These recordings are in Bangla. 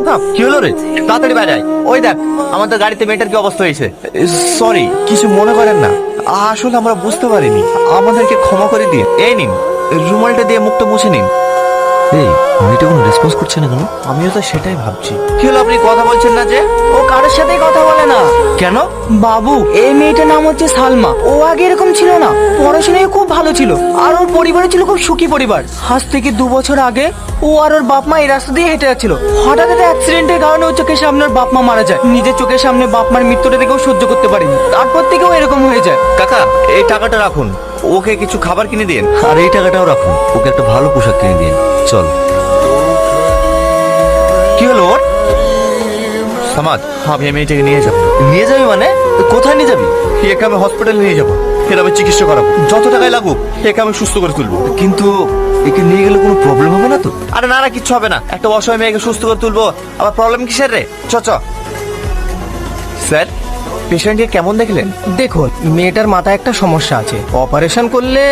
থাম, কি হলো রে? তাড়াতাড়ি বাইরে আয়। ওই দেখ আমাদের গাড়িতে মেয়েটার কি অবস্থা হয়েছে। সরি, কিছু মনে করেন না, আসলে আমরা বুঝতে পারিনি, আমাদেরকে ক্ষমা করে দিন। এই নিন, রুমালটা দিয়ে মুখটা মুছে নিন। এই মেয়েটা কোনো রেসপন্স করছে না কেন? আমিও তো সেটাই ভাবছি। কি হলো, আপনি কথা বলছেন না যে? ও কারোর সাথেই কথা বলে না। কেন? বাবু, এই মেয়েটার নাম হচ্ছে সালমা। ও আগে এরকম ছিল না, পড়াশোনায় খুব ভালো ছিল, আর ওর পরিবারে ছিল খুব সুখী পরিবার। আজ থেকে 2 বছর আগে ও আর ওর বাপ মা এই রাস্তা দিয়ে হেঁটে যাচ্ছিল। হঠাৎ একটা অ্যাক্সিডেন্টের কারণে ওর চোখের সামনে ওর বাপ মা মারা যায়। নিজের চোখের সামনে বাপ মার মৃত্যুটা দেখেও সহ্য করতে পারেনি, তারপর থেকেও এরকম হয়ে যায়। কাকা, এই টাকাটা রাখুন, ওকে কিছু খাবার কিনে দিন। আর এই টাকাটাও রাখুন, ওকে একটা ভালো পোশাক কিনে দিন। চল। কি হলো ওর? সামাদ, আমি মেয়েটাকে নিয়ে যাবো। নিয়ে যাবি মানে? কোথায় নিয়ে যাবি? একে আমি হসপিটালে নিয়ে যাবো, এর আমি চিকিৎসা করাবো, যত টাকায় লাগুক একে আমি সুস্থ করে তুলবো। কিন্তু একে নিয়ে গেলে কোনো প্রবলেম হবে না তো? আরে না, কিচ্ছু হবে না। একটা অসহায় মেয়েকে সুস্থ করে তুলবো, আবার প্রবলেম কিসের রে? চ। স্যার, পেশেন্টকে কেমন দেখলেন? দেখুন, মেয়েটার মাথায় একটা সমস্যা আছে, অপারেশন করলে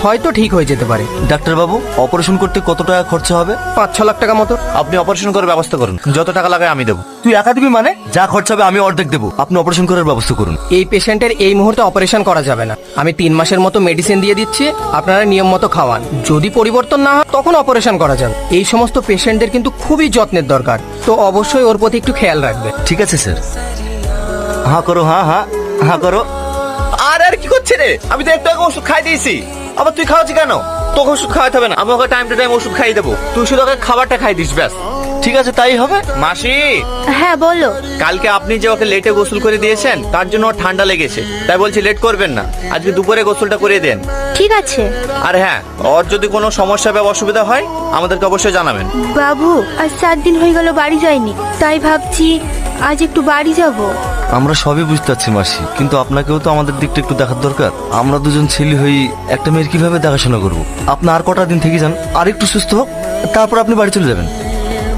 হয়তো ঠিক হয়ে যেতে পারে। ডাক্তারবাবু, অপারেশন করতে কত টাকা খরচা হবে? 5-6 লাখ টাকা মতো। আপনি অপারেশন করার ব্যবস্থা করুন, যত টাকা লাগায় আমি দেবো। তুই একা দিবি মানে? যা খরচা হবে আমি অর্ধেক দেবো, আপনি অপারেশন করার ব্যবস্থা করুন। এই পেশেন্টের এই মুহূর্তে অপারেশন করা যাবে না। আমি 3 মাসের মতো মেডিসিন দিয়ে দিচ্ছি, আপনারা নিয়ম মতো খাওয়ান। যদি পরিবর্তন না হয় তখন অপারেশন করা যাবে। এই সমস্ত পেশেন্টদের কিন্তু খুবই যত্নের দরকার, তো অবশ্যই ওর প্রতি একটু খেয়াল রাখবে। ঠিক আছে স্যার। হ্যাঁ করো, হ্যাঁ করো। আর কি করছে রে? আমি তো একটু আগে ওষুধ খাই দিয়েছি, আবার তুই খাওয়াচ্ছি কেন? তোকে ওষুধ খাওয়াতে হবে না, আমি ওকে টাইম টু টাইম ওষুধ খাইয়ে দেবো, তুই শুধু ওকে খাবারটা খাই দিস, ব্যাস। ঠিক আছে, তাই হবে। মাসি, হ্যাঁ বলো। কালকে আপনি যে ওকে লেটে গোসল করে দিয়েছেন তার জন্য ওর ঠান্ডা লেগেছে, তাই বলছি লেট করবেন না, আজকে দুপুরে গোসলটা করে দেন। ঠিক আছে। আর হ্যাঁ, ওর যদি কোনো সমস্যা বা অসুবিধা হয় আমাদেরকে অবশ্যই জানাবেন। বাবু, আজ 4 দিন হয়ে গেল বাড়ি যায়নি, তাই ভাবছি আজ একটু বাড়ি যাব। আমরা সবই বুঝতে পারছি মাসি, কিন্তু আপনাকেও তো আমাদের দিকটা একটু দেখার দরকার। আমরা দুজন ছেলে হই, একটা মেয়ের কিভাবে দেখাশোনা করবো? আপনি আর কটা দিন থেকে যান, আর একটু সুস্থ হোক, তারপর আপনি বাড়ি চলে যাবেন।